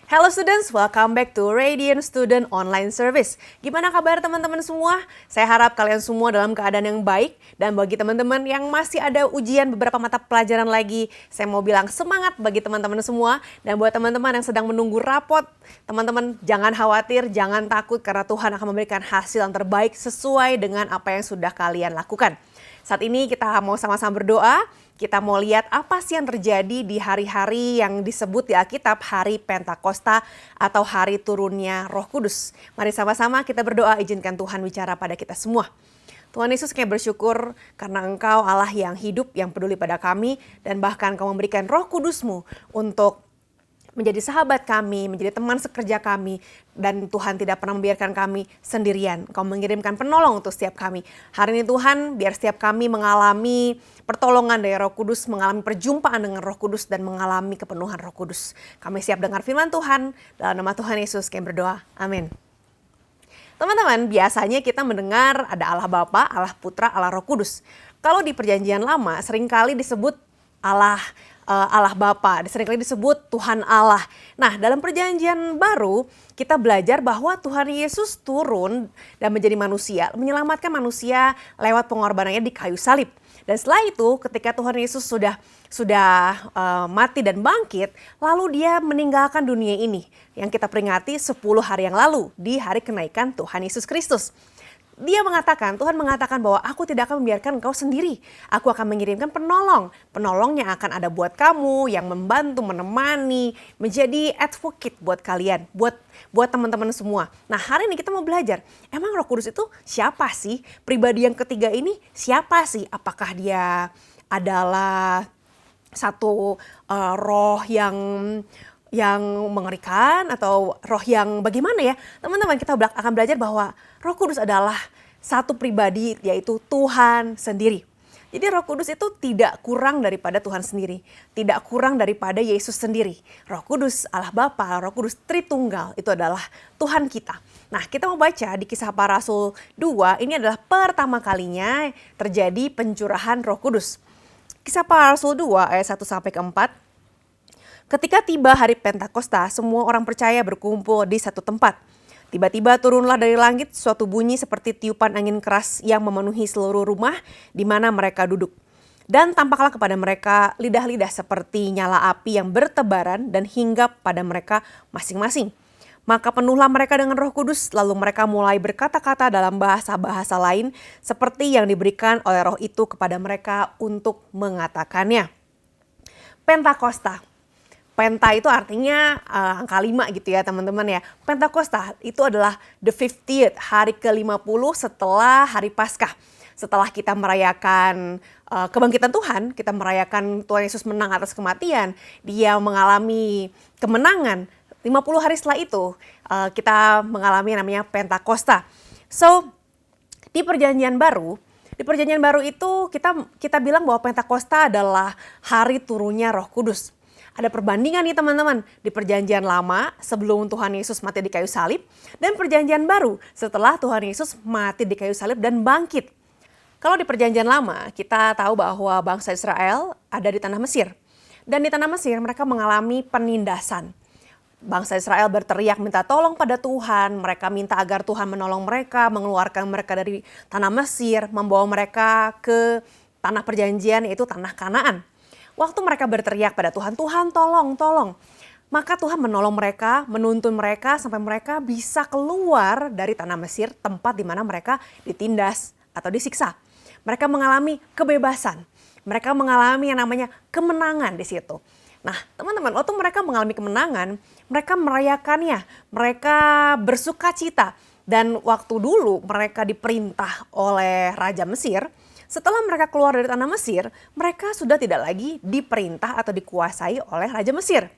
Hello students, welcome back to Radiant Student Online Service. Gimana kabar teman-teman semua? Saya harap kalian semua dalam keadaan yang baik. Dan bagi teman-teman yang masih ada ujian beberapa mata pelajaran lagi, saya mau bilang semangat bagi teman-teman semua. Dan buat teman-teman yang sedang menunggu rapot, teman-teman jangan khawatir, jangan takut karena Tuhan akan memberikan hasil yang terbaik sesuai dengan apa yang sudah kalian lakukan. Saat ini kita mau sama-sama berdoa. Kita mau lihat apa sih yang terjadi di hari-hari yang disebut di Alkitab hari Pentakosta atau hari turunnya Roh Kudus. Mari sama-sama kita berdoa, izinkan Tuhan bicara pada kita semua. Tuhan Yesus, kami bersyukur karena Engkau Allah yang hidup, yang peduli pada kami, dan bahkan Engkau memberikan Roh Kudus-Mu untuk menjadi sahabat kami, menjadi teman sekerja kami, dan Tuhan tidak pernah membiarkan kami sendirian. Engkau mengirimkan penolong untuk setiap kami. Hari ini Tuhan, biar setiap kami mengalami pertolongan dari Roh Kudus, mengalami perjumpaan dengan Roh Kudus, dan mengalami kepenuhan Roh Kudus. Kami siap dengar firman Tuhan, dalam nama Tuhan Yesus kami berdoa. Amin. Teman-teman, biasanya kita mendengar ada Allah Bapa, Allah Putra, Allah Roh Kudus. Kalau di Perjanjian Lama seringkali disebut Allah Bapa, seringkali disebut Tuhan Allah. Nah, dalam Perjanjian Baru kita belajar bahwa Tuhan Yesus turun dan menjadi manusia, menyelamatkan manusia lewat pengorbanannya di kayu salib. Dan setelah itu ketika Tuhan Yesus sudah mati dan bangkit, lalu dia meninggalkan dunia ini yang kita peringati 10 hari yang lalu di hari kenaikan Tuhan Yesus Kristus. Tuhan mengatakan bahwa aku tidak akan membiarkan engkau sendiri. Aku akan mengirimkan penolong. Penolong yang akan ada buat kamu, yang membantu, menemani, menjadi advocate buat kalian, buat teman-teman semua. Nah, hari ini kita mau belajar, emang Roh Kudus itu siapa sih? Pribadi yang ketiga ini siapa sih? Apakah dia adalah satu roh yang mengerikan atau roh yang bagaimana ya? Teman-teman, kita akan belajar bahwa Roh Kudus adalah satu pribadi, yaitu Tuhan sendiri. Jadi Roh Kudus itu tidak kurang daripada Tuhan sendiri, tidak kurang daripada Yesus sendiri. Roh Kudus, Allah Bapa, Roh Kudus Tritunggal itu adalah Tuhan kita. Nah, kita mau baca di Kisah Para Rasul 2, ini adalah pertama kalinya terjadi pencurahan Roh Kudus. Kisah Para Rasul 2 ayat 1-4. Ketika tiba hari Pentakosta, semua orang percaya berkumpul di satu tempat. Tiba-tiba turunlah dari langit suatu bunyi seperti tiupan angin keras yang memenuhi seluruh rumah di mana mereka duduk. Dan tampaklah kepada mereka lidah-lidah seperti nyala api yang bertebaran dan hinggap pada mereka masing-masing. Maka penuhlah mereka dengan Roh Kudus, lalu mereka mulai berkata-kata dalam bahasa-bahasa lain seperti yang diberikan oleh Roh itu kepada mereka untuk mengatakannya. Pentakosta. Penta itu artinya angka 5 gitu ya teman-teman ya. Pentakosta itu adalah the 50th, hari ke-50 setelah hari Paskah. Setelah kita merayakan kebangkitan Tuhan, kita merayakan Tuhan Yesus menang atas kematian. Dia mengalami kemenangan. 50 hari setelah itu kita mengalami yang namanya Pentakosta. So, di Perjanjian Baru itu kita bilang bahwa Pentakosta adalah hari turunnya Roh Kudus. Ada perbandingan nih teman-teman di Perjanjian Lama sebelum Tuhan Yesus mati di kayu salib dan Perjanjian Baru setelah Tuhan Yesus mati di kayu salib dan bangkit. Kalau di Perjanjian Lama kita tahu bahwa bangsa Israel ada di tanah Mesir dan di tanah Mesir mereka mengalami penindasan. Bangsa Israel berteriak minta tolong pada Tuhan, mereka minta agar Tuhan menolong mereka, mengeluarkan mereka dari tanah Mesir, membawa mereka ke tanah perjanjian yaitu tanah Kanaan. Waktu mereka berteriak pada Tuhan, Tuhan tolong, tolong. Maka Tuhan menolong mereka, menuntun mereka sampai mereka bisa keluar dari tanah Mesir, tempat di mana mereka ditindas atau disiksa. Mereka mengalami kebebasan. Mereka mengalami yang namanya kemenangan di situ. Nah, teman-teman, waktu mereka mengalami kemenangan, mereka merayakannya. Mereka bersuka cita. Dan waktu dulu mereka diperintah oleh Raja Mesir, setelah mereka keluar dari tanah Mesir, mereka sudah tidak lagi diperintah atau dikuasai oleh Raja Mesir.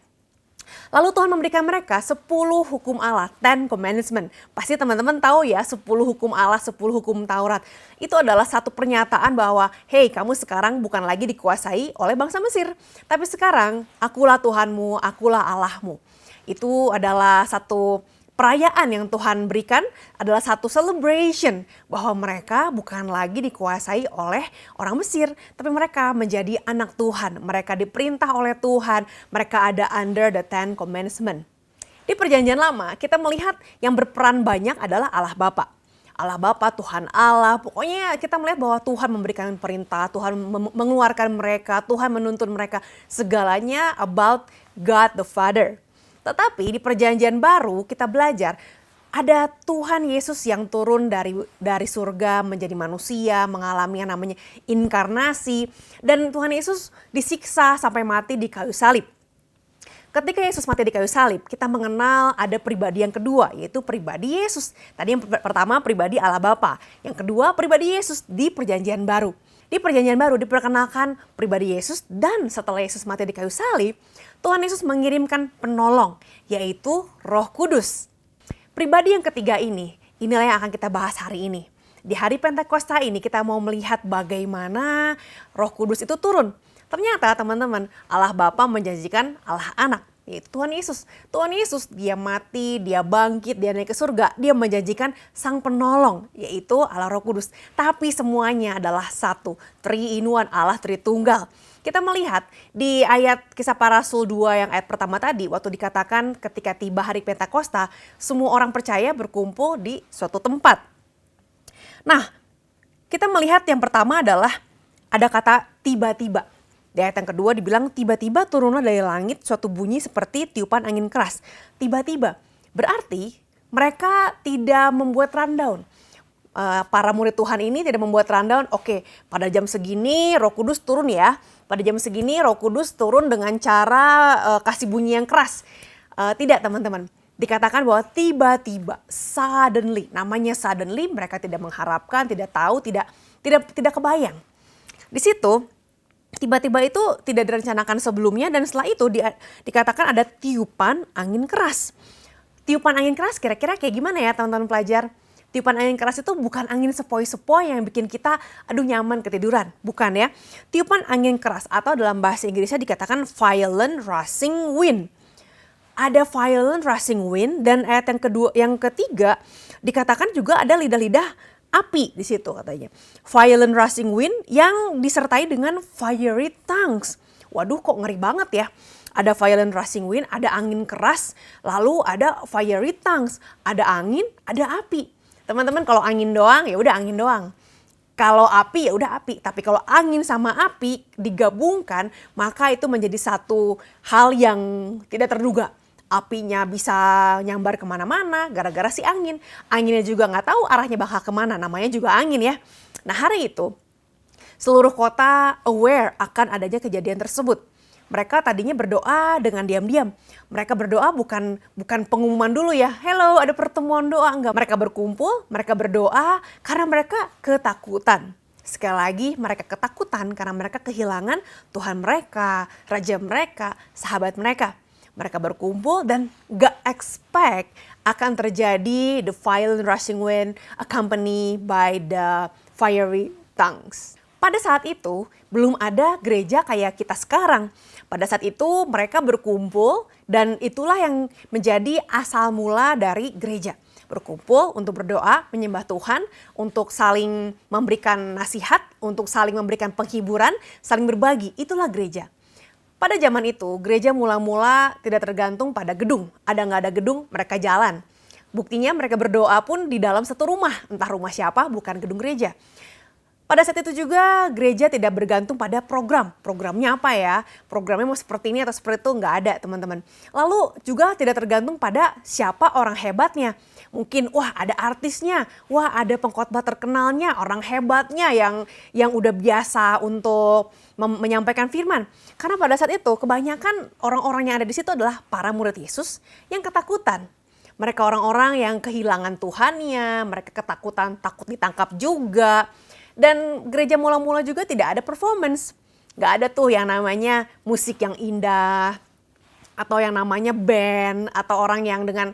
Lalu Tuhan memberikan mereka 10 hukum Allah, 10 commandments. Pasti teman-teman tahu ya 10 hukum Allah, 10 hukum Taurat. Itu adalah satu pernyataan bahwa, hey, kamu sekarang bukan lagi dikuasai oleh bangsa Mesir. Tapi sekarang akulah Tuhanmu, akulah Allahmu. Itu adalah satu perayaan yang Tuhan berikan, adalah satu celebration bahwa mereka bukan lagi dikuasai oleh orang Mesir, tapi mereka menjadi anak Tuhan. Mereka diperintah oleh Tuhan, mereka ada under the 10 commandments. Di Perjanjian Lama kita melihat yang berperan banyak adalah Allah Bapa. Allah Bapa, Tuhan Allah, pokoknya kita melihat bahwa Tuhan memberikan perintah, Tuhan mengeluarkan mereka, Tuhan menuntun mereka, segalanya about God the Father. Tetapi di Perjanjian Baru kita belajar ada Tuhan Yesus yang turun dari surga menjadi manusia, mengalami yang namanya inkarnasi, dan Tuhan Yesus disiksa sampai mati di kayu salib. Ketika Yesus mati di kayu salib, kita mengenal ada pribadi yang kedua, yaitu pribadi Yesus. Tadi yang pertama pribadi Allah Bapa, yang kedua pribadi Yesus di Perjanjian Baru. Di Perjanjian Baru diperkenalkan pribadi Yesus, dan setelah Yesus mati di kayu salib, Tuhan Yesus mengirimkan penolong, yaitu Roh Kudus. Pribadi yang ketiga inilah yang akan kita bahas hari ini. Di hari Pentakosta ini kita mau melihat bagaimana Roh Kudus itu turun. Ternyata teman-teman, Allah Bapa menjanjikan Allah Anak, yaitu Tuhan Yesus. Tuhan Yesus dia mati, dia bangkit, dia naik ke surga, dia menjanjikan Sang Penolong, yaitu Allah Roh Kudus. Tapi semuanya adalah satu, Three-in-One, Allah Tritunggal. Kita melihat di ayat Kisah Para Rasul 2 yang ayat pertama tadi, waktu dikatakan ketika tiba hari Pentakosta, semua orang percaya berkumpul di suatu tempat. Nah, kita melihat yang pertama adalah ada kata tiba-tiba. Di ayat yang kedua dibilang tiba-tiba turunlah dari langit suatu bunyi seperti tiupan angin keras. Tiba-tiba, berarti mereka tidak membuat rundown. Para murid Tuhan ini tidak membuat rundown, oke, pada jam segini Roh Kudus turun ya. Pada jam segini Roh Kudus turun dengan cara kasih bunyi yang keras. Tidak teman-teman, dikatakan bahwa tiba-tiba, suddenly, namanya suddenly, mereka tidak mengharapkan, tidak tahu, tidak kebayang. Di situ tiba-tiba itu tidak direncanakan sebelumnya, dan setelah itu dikatakan ada tiupan angin keras. Tiupan angin keras kira-kira kayak gimana ya teman-teman pelajar? Tiupan angin keras itu bukan angin sepoi-sepoi yang bikin kita nyaman ketiduran. Bukan ya. Tiupan angin keras atau dalam bahasa Inggrisnya dikatakan violent rushing wind. Ada violent rushing wind, dan ayat yang ketiga dikatakan juga ada lidah-lidah api di situ katanya. Violent rushing wind yang disertai dengan fiery tongues. Waduh, kok ngeri banget ya. Ada violent rushing wind, ada angin keras, lalu ada fiery tongues, ada angin, ada api. Teman-teman, kalau angin doang ya udah angin doang. Kalau api ya udah api, tapi kalau angin sama api digabungkan, maka itu menjadi satu hal yang tidak terduga. Apinya bisa nyambar kemana-mana gara-gara si angin. Anginnya juga nggak tahu arahnya bakal kemana, namanya juga angin ya. Nah, hari itu seluruh kota aware akan adanya kejadian tersebut. Mereka tadinya berdoa dengan diam-diam. Mereka berdoa bukan pengumuman dulu ya. Hello, ada pertemuan doa. Enggak, mereka berkumpul, mereka berdoa karena mereka ketakutan. Sekali lagi, mereka ketakutan karena mereka kehilangan Tuhan mereka, Raja mereka, sahabat mereka. Mereka berkumpul dan gak expect akan terjadi the violent rushing wind accompanied by the fiery tongues. Pada saat itu belum ada gereja kayak kita sekarang. Pada saat itu mereka berkumpul, dan itulah yang menjadi asal mula dari gereja. Berkumpul untuk berdoa, menyembah Tuhan, untuk saling memberikan nasihat, untuk saling memberikan penghiburan, saling berbagi. Itulah gereja. Pada zaman itu, gereja mula-mula tidak tergantung pada gedung. Ada nggak ada gedung, mereka jalan. Buktinya mereka berdoa pun di dalam satu rumah. Entah rumah siapa, bukan gedung gereja. Pada saat itu juga gereja tidak bergantung pada program. Programnya apa ya? Programnya mau seperti ini atau seperti itu, nggak ada teman-teman. Lalu juga tidak tergantung pada siapa orang hebatnya. Mungkin wah ada artisnya, wah ada pengkhotbah terkenalnya, orang hebatnya yang udah biasa untuk menyampaikan firman. Karena pada saat itu kebanyakan orang-orang yang ada di situ adalah para murid Yesus yang ketakutan. Mereka orang-orang yang kehilangan Tuhannya, mereka ketakutan, takut ditangkap juga. Dan gereja mula-mula juga tidak ada performance. Gak ada tuh yang namanya musik yang indah, atau yang namanya band, atau orang yang dengan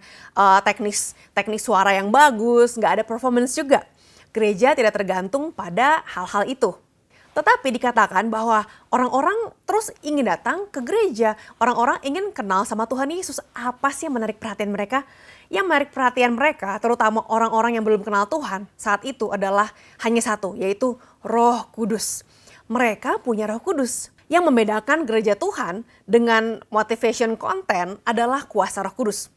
teknik suara yang bagus. Gak ada performance juga. Gereja tidak tergantung pada hal-hal itu. Tetapi dikatakan bahwa orang-orang terus ingin datang ke gereja. Orang-orang ingin kenal sama Tuhan Yesus. Apa sih yang menarik perhatian mereka? Yang menarik perhatian mereka, terutama orang-orang yang belum kenal Tuhan, saat itu adalah hanya satu, yaitu Roh Kudus. Mereka punya Roh Kudus. Yang membedakan gereja Tuhan dengan motivation content adalah kuasa Roh Kudus.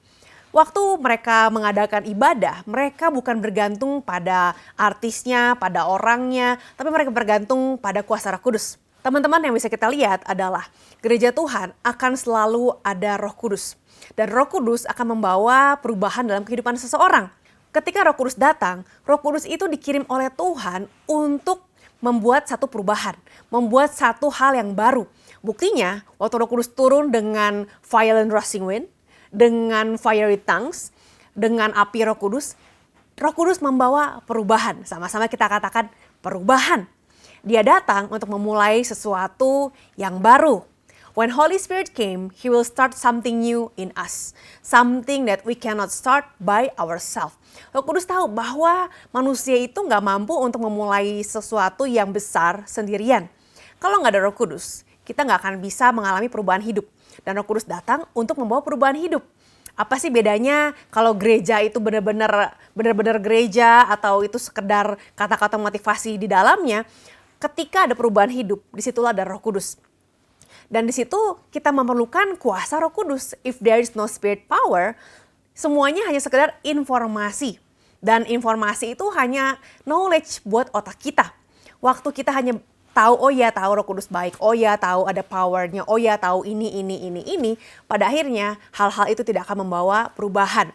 Waktu mereka mengadakan ibadah, mereka bukan bergantung pada artisnya, pada orangnya, tapi mereka bergantung pada kuasa Roh Kudus. Teman-teman, yang bisa kita lihat adalah gereja Tuhan akan selalu ada Roh Kudus. Dan Roh Kudus akan membawa perubahan dalam kehidupan seseorang. Ketika Roh Kudus datang, Roh Kudus itu dikirim oleh Tuhan untuk membuat satu perubahan, membuat satu hal yang baru. Buktinya, waktu Roh Kudus turun dengan violent rushing wind, dengan fiery tongues, dengan api Roh Kudus membawa perubahan. Sama-sama kita katakan perubahan. Dia datang untuk memulai sesuatu yang baru. When Holy Spirit came, He will start something new in us. Something that we cannot start by ourselves. Roh Kudus tahu bahwa manusia itu nggak mampu untuk memulai sesuatu yang besar sendirian. Kalau nggak ada Roh Kudus, kita nggak akan bisa mengalami perubahan hidup. Dan Roh Kudus datang untuk membawa perubahan hidup. Apa sih bedanya kalau gereja itu benar-benar gereja atau itu sekedar kata-kata motivasi di dalamnya? Ketika ada perubahan hidup, disitulah ada Roh Kudus. Dan di situ kita memerlukan kuasa Roh Kudus. If there is no spirit power, semuanya hanya sekedar informasi. Dan informasi itu hanya knowledge buat otak kita. Waktu kita hanya tahu, oh ya tahu Roh Kudus baik, oh ya tahu ada powernya, oh ya tahu ini. Pada akhirnya hal-hal itu tidak akan membawa perubahan.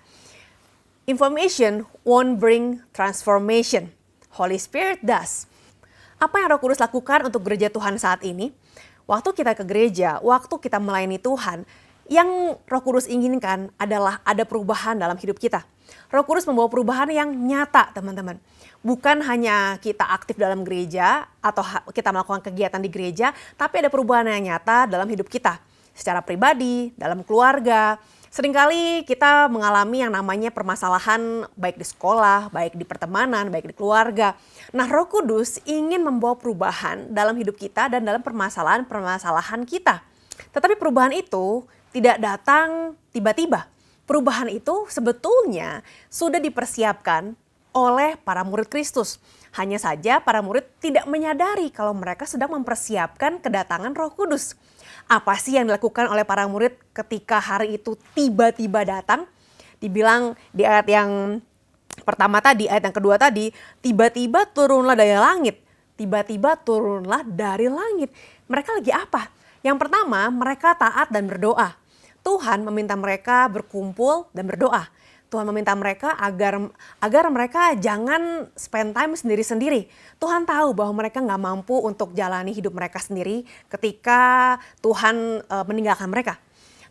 Information won't bring transformation. Holy Spirit does. Apa yang Roh Kudus lakukan untuk gereja Tuhan saat ini? Waktu kita ke gereja, waktu kita melayani Tuhan, yang Roh Kudus inginkan adalah ada perubahan dalam hidup kita. Roh Kudus membawa perubahan yang nyata, teman-teman. Bukan hanya kita aktif dalam gereja atau kita melakukan kegiatan di gereja, tapi ada perubahan yang nyata dalam hidup kita. Secara pribadi, dalam keluarga. Seringkali kita mengalami yang namanya permasalahan baik di sekolah, baik di pertemanan, baik di keluarga. Nah, Roh Kudus ingin membawa perubahan dalam hidup kita dan dalam permasalahan-permasalahan kita. Tetapi perubahan itu tidak datang tiba-tiba. Perubahan itu sebetulnya sudah dipersiapkan oleh para murid Kristus. Hanya saja para murid tidak menyadari kalau mereka sedang mempersiapkan kedatangan Roh Kudus. Apa sih yang dilakukan oleh para murid ketika hari itu tiba-tiba datang? Dibilang di ayat yang pertama tadi, ayat yang kedua tadi, tiba-tiba turunlah dari langit. Tiba-tiba turunlah dari langit. Mereka lagi apa? Yang pertama, mereka taat dan berdoa. Tuhan meminta mereka berkumpul dan berdoa. Tuhan meminta mereka agar mereka jangan spend time sendiri-sendiri. Tuhan tahu bahwa mereka nggak mampu untuk jalani hidup mereka sendiri ketika Tuhan meninggalkan mereka.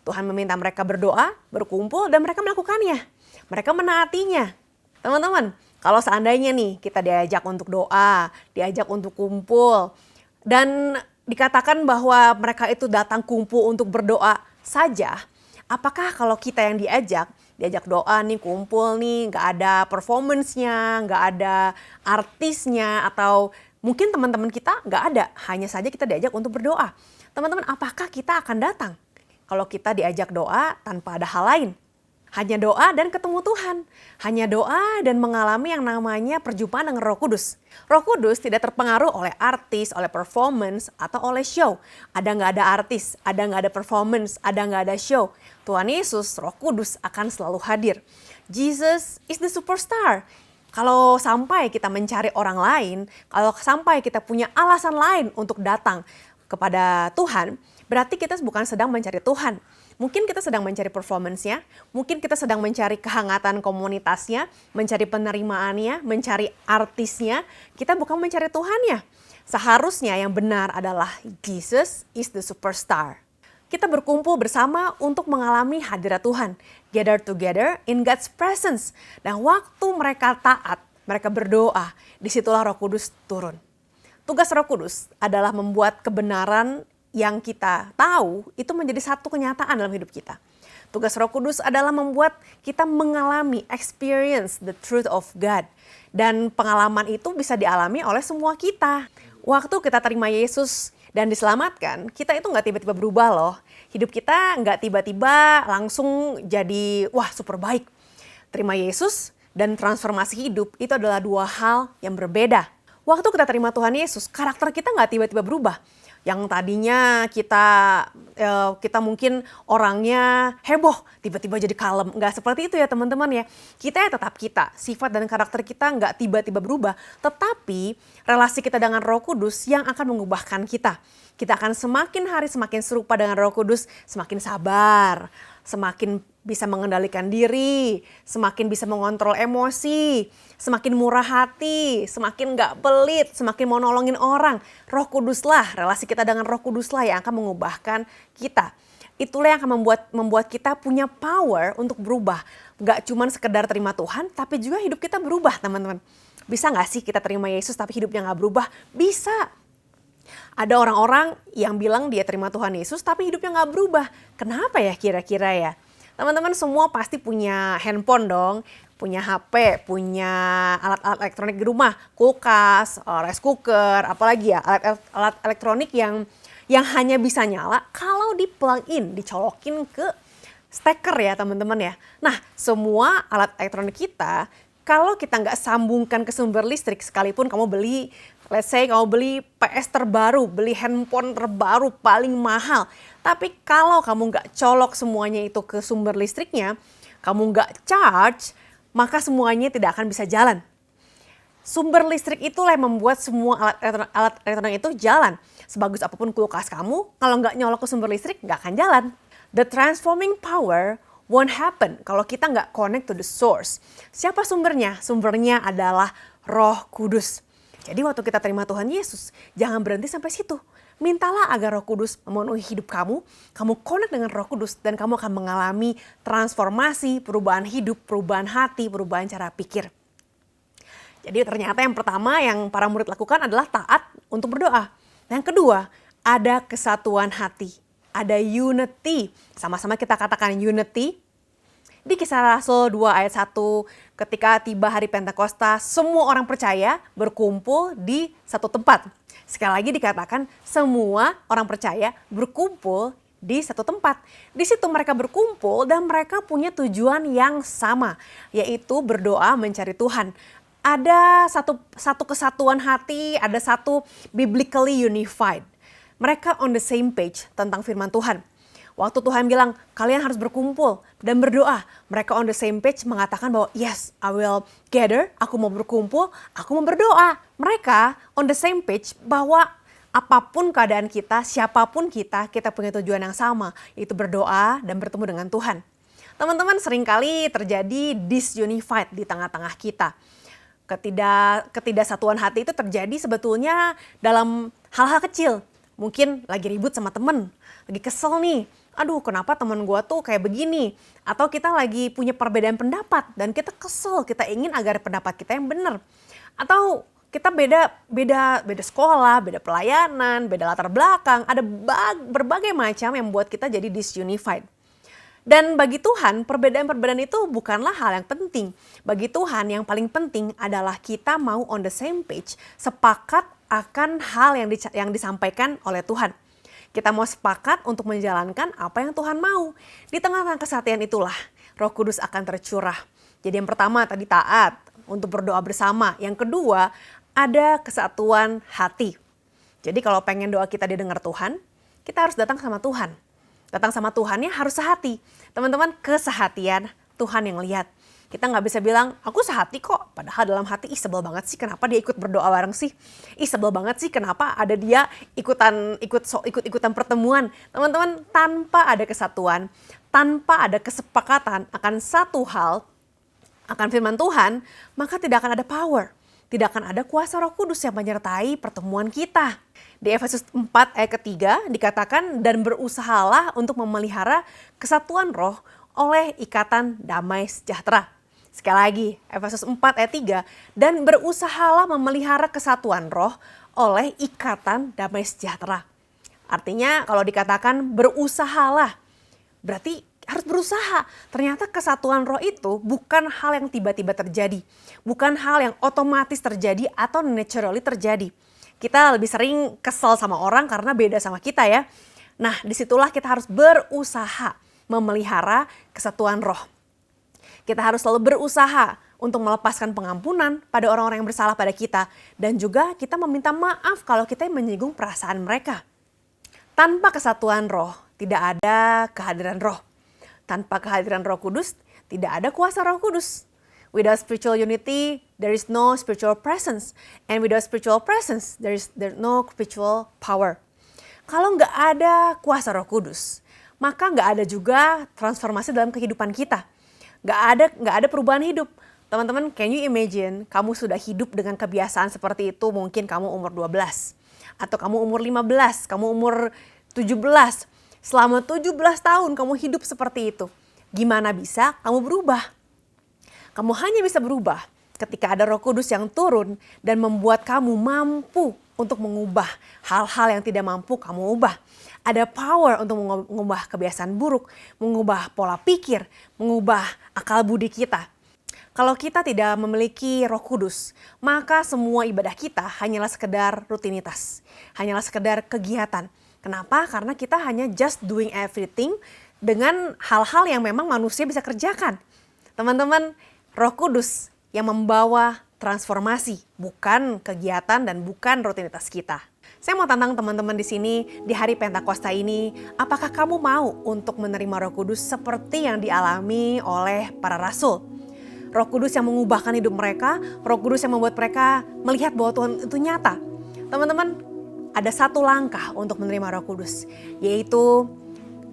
Tuhan meminta mereka berdoa, berkumpul, dan mereka melakukannya. Mereka menaatinya. Teman-teman, kalau seandainya nih kita diajak untuk doa, diajak untuk kumpul, dan dikatakan bahwa mereka itu datang kumpul untuk berdoa saja, apakah kalau kita yang diajak doa nih, kumpul nih, nggak ada performance-nya, nggak ada artisnya, atau mungkin teman-teman kita nggak ada, hanya saja kita diajak untuk berdoa. Teman-teman, apakah kita akan datang kalau kita diajak doa tanpa ada hal lain? Hanya doa dan ketemu Tuhan. Hanya doa dan mengalami yang namanya perjumpaan dengan Roh Kudus. Roh Kudus tidak terpengaruh oleh artis, oleh performance, atau oleh show. Ada nggak ada artis, ada nggak ada performance, ada nggak ada show. Tuhan Yesus, Roh Kudus akan selalu hadir. Jesus is the superstar. Kalau sampai kita mencari orang lain, kalau sampai kita punya alasan lain untuk datang kepada Tuhan, berarti kita bukan sedang mencari Tuhan. Mungkin kita sedang mencari performance-nya, mungkin kita sedang mencari kehangatan komunitasnya, mencari penerimaannya, mencari artisnya. Kita bukan mencari Tuhannya. Seharusnya yang benar adalah Jesus is the superstar. Kita berkumpul bersama untuk mengalami hadirat Tuhan. Gather together in God's presence. Dan waktu mereka taat, mereka berdoa, disitulah Roh Kudus turun. Tugas Roh Kudus adalah membuat kebenaran yang kita tahu itu menjadi satu kenyataan dalam hidup kita. Tugas Roh Kudus adalah membuat kita mengalami, experience the truth of God. Dan pengalaman itu bisa dialami oleh semua kita. Waktu kita terima Yesus dan diselamatkan, kita itu nggak tiba-tiba berubah loh. Hidup kita nggak tiba-tiba langsung jadi wah super baik. Terima Yesus dan transformasi hidup itu adalah dua hal yang berbeda. Waktu kita terima Tuhan Yesus, karakter kita nggak tiba-tiba berubah. Yang tadinya kita mungkin orangnya heboh, tiba-tiba jadi kalem. Nggak seperti itu ya teman-teman ya. Kita ya tetap kita, sifat dan karakter kita nggak tiba-tiba berubah. Tetapi relasi kita dengan Roh Kudus yang akan mengubahkan kita. Kita akan semakin hari semakin serupa dengan Roh Kudus, semakin sabar, semakin bisa mengendalikan diri, semakin bisa mengontrol emosi, semakin murah hati, semakin gak pelit, semakin mau nolongin orang. Roh Kuduslah, relasi kita dengan Roh Kuduslah yang akan mengubahkan kita. Itulah yang akan membuat kita punya power untuk berubah. Gak cuman sekedar terima Tuhan, tapi juga hidup kita berubah teman-teman. Bisa gak sih kita terima Yesus tapi hidupnya gak berubah? Bisa. Ada orang-orang yang bilang dia terima Tuhan Yesus tapi hidupnya gak berubah. Kenapa ya kira-kira ya? Teman-teman semua pasti punya handphone dong, punya HP, punya alat-alat elektronik di rumah, kulkas, rice cooker, apalagi ya alat elektronik yang hanya bisa nyala kalau di plug in, dicolokin ke steker ya teman-teman ya. Nah semua alat elektronik kita kalau kita nggak sambungkan ke sumber listrik, sekalipun kamu beli, let's say kamu beli PS terbaru, beli handphone terbaru paling mahal. Tapi kalau kamu nggak colok semuanya itu ke sumber listriknya, kamu nggak charge, maka semuanya tidak akan bisa jalan. Sumber listrik itulah yang membuat semua alat elektronik itu jalan. Sebagus apapun kulkas kamu, kalau nggak nyolok ke sumber listrik, nggak akan jalan. The transforming power won't happen kalau kita nggak connect to the source. Siapa sumbernya? Sumbernya adalah Roh Kudus. Jadi waktu kita terima Tuhan Yesus, jangan berhenti sampai situ. Mintalah agar Roh Kudus memenuhi hidup kamu connect dengan Roh Kudus dan kamu akan mengalami transformasi, perubahan hidup, perubahan hati, perubahan cara pikir. Jadi ternyata yang pertama yang para murid lakukan adalah taat untuk berdoa. Yang kedua, ada kesatuan hati. Ada unity. Sama-sama kita katakan unity. Di Kisah Rasul 2 ayat 1, ketika tiba hari Pentakosta, semua orang percaya berkumpul di satu tempat. Sekali lagi dikatakan semua orang percaya berkumpul di satu tempat. Di situ mereka berkumpul dan mereka punya tujuan yang sama, yaitu berdoa mencari Tuhan. Ada satu kesatuan hati, ada satu biblically unified. Mereka on the same page tentang firman Tuhan. Waktu Tuhan bilang, kalian harus berkumpul dan berdoa. Mereka on the same page mengatakan bahwa, yes, I will gather, aku mau berkumpul, aku mau berdoa. Mereka on the same page bahwa apapun keadaan kita, siapapun kita punya tujuan yang sama, yaitu berdoa dan bertemu dengan Tuhan. Teman-teman, seringkali terjadi disunified di tengah-tengah kita. Ketidaksatuan hati itu terjadi sebetulnya dalam hal-hal kecil. Mungkin lagi ribut sama temen, lagi kesel nih. Aduh, kenapa teman gue tuh kayak begini? Atau kita lagi punya perbedaan pendapat dan kita kesel, kita ingin agar pendapat kita yang benar. Atau kita beda sekolah, beda pelayanan, beda latar belakang, ada berbagai macam yang membuat kita jadi disunified. Dan bagi Tuhan, perbedaan-perbedaan itu bukanlah hal yang penting. Bagi Tuhan, yang paling penting adalah kita mau on the same page, sepakat akan hal yang disampaikan oleh Tuhan. Kita mau sepakat untuk menjalankan apa yang Tuhan mau. Di tengah-tengah kesatuan itulah Roh Kudus akan tercurah. Jadi yang pertama tadi taat untuk berdoa bersama. Yang kedua ada kesatuan hati. Jadi kalau pengen doa kita didengar Tuhan, kita harus datang sama Tuhan. Datang sama Tuhannya harus sehati. Teman-teman, kesehatian Tuhan yang lihat. Kita nggak bisa bilang, aku sehati kok. Padahal dalam hati, sebel banget sih kenapa dia ikut berdoa bareng sih. Sebel banget sih kenapa ada dia ikut-ikutan pertemuan. Teman-teman, tanpa ada kesatuan, tanpa ada kesepakatan akan satu hal, akan firman Tuhan, maka tidak akan ada power. Tidak akan ada kuasa Roh Kudus yang menyertai pertemuan kita. Di Efesus 4 ayat ketiga dikatakan, dan berusahalah untuk memelihara kesatuan roh oleh ikatan damai sejahtera. Sekali lagi, Efesus 4 ayat 3, dan berusahalah memelihara kesatuan roh oleh ikatan damai sejahtera. Artinya kalau dikatakan berusahalah, berarti harus berusaha. Ternyata kesatuan roh itu bukan hal yang tiba-tiba terjadi. Bukan hal yang otomatis terjadi atau naturally terjadi. Kita lebih sering kesel sama orang karena beda sama kita ya. Nah, disitulah kita harus berusaha memelihara kesatuan roh. Kita harus selalu berusaha untuk melepaskan pengampunan pada orang-orang yang bersalah pada kita. Dan juga kita meminta maaf kalau kita menyinggung perasaan mereka. Tanpa kesatuan roh, tidak ada kehadiran roh. Tanpa kehadiran Roh Kudus, tidak ada kuasa Roh Kudus. Without spiritual unity, there is no spiritual presence. And without spiritual presence, there's no spiritual power. Kalau nggak ada kuasa Roh Kudus, maka nggak ada juga transformasi dalam kehidupan kita. Nggak ada perubahan hidup. Teman-teman, can you imagine kamu sudah hidup dengan kebiasaan seperti itu, mungkin kamu umur 12, atau kamu umur 15, kamu umur 17, selama 17 tahun kamu hidup seperti itu. Gimana bisa kamu berubah? Kamu hanya bisa berubah ketika ada Roh Kudus yang turun dan membuat kamu mampu untuk mengubah hal-hal yang tidak mampu kamu ubah. Ada power untuk mengubah kebiasaan buruk, mengubah pola pikir, mengubah akal budi kita. Kalau kita tidak memiliki Roh Kudus, maka semua ibadah kita hanyalah sekedar rutinitas, hanyalah sekedar kegiatan. Kenapa? Karena kita hanya just doing everything dengan hal-hal yang memang manusia bisa kerjakan. Teman-teman, Roh Kudus yang membawa transformasi, bukan kegiatan dan bukan rutinitas kita. Saya mau tantang teman-teman di sini di hari Pentakosta ini, apakah kamu mau untuk menerima Roh Kudus seperti yang dialami oleh para rasul? Roh Kudus yang mengubahkan hidup mereka, Roh Kudus yang membuat mereka melihat bahwa Tuhan itu nyata. Teman-teman, ada satu langkah untuk menerima Roh Kudus, yaitu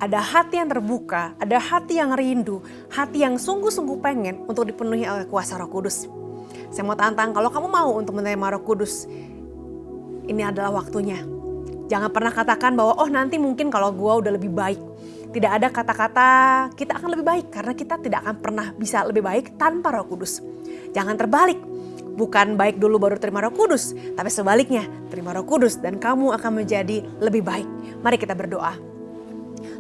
ada hati yang terbuka, ada hati yang rindu, hati yang sungguh-sungguh pengen untuk dipenuhi oleh kuasa Roh Kudus. Saya mau tantang, kalau kamu mau untuk menerima Roh Kudus, ini adalah waktunya. Jangan pernah katakan bahwa nanti mungkin kalau gua udah lebih baik. Tidak ada kata-kata kita akan lebih baik, karena kita tidak akan pernah bisa lebih baik tanpa Roh Kudus. Jangan terbalik. Bukan baik dulu baru terima Roh Kudus, tapi sebaliknya, terima Roh Kudus dan kamu akan menjadi lebih baik. Mari kita berdoa.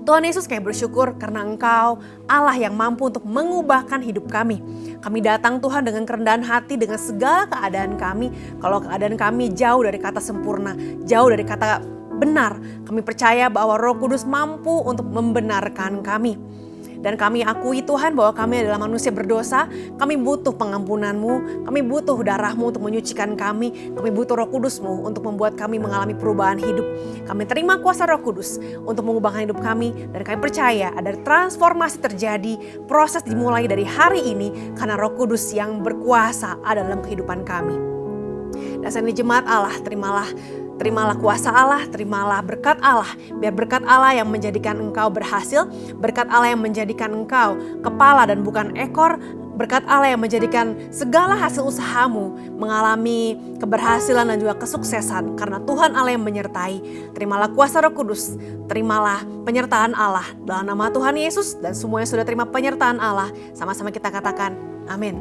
Tuhan Yesus, kami bersyukur karena Engkau Allah yang mampu untuk mengubahkan hidup kami. Kami datang Tuhan dengan kerendahan hati, dengan segala keadaan kami. Kalau keadaan kami jauh dari kata sempurna, jauh dari kata benar, kami percaya bahwa Roh Kudus mampu untuk membenarkan kami. Dan kami akui Tuhan bahwa kami adalah manusia berdosa, kami butuh pengampunan-Mu, kami butuh darah-Mu untuk menyucikan kami butuh Roh Kudus-Mu untuk membuat kami mengalami perubahan hidup. Kami terima kuasa Roh Kudus untuk mengubahkan hidup kami, dan kami percaya ada transformasi terjadi, proses dimulai dari hari ini karena Roh Kudus yang berkuasa ada dalam kehidupan kami. Dan saat ini jemaat Allah, terimalah kuasa Allah, terimalah berkat Allah. Biar berkat Allah yang menjadikan engkau berhasil, berkat Allah yang menjadikan engkau kepala dan bukan ekor, berkat Allah yang menjadikan segala hasil usahamu mengalami keberhasilan dan juga kesuksesan karena Tuhan Allah yang menyertai. Terimalah kuasa Roh Kudus, terimalah penyertaan Allah dalam nama Tuhan Yesus, dan semua yang sudah terima penyertaan Allah, sama-sama kita katakan amin.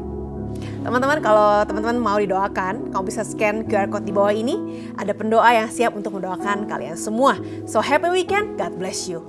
Teman-teman, kalau teman-teman mau didoakan, kamu bisa scan QR code di bawah ini. Ada pendoa yang siap untuk mendoakan kalian semua. So happy weekend, God bless you.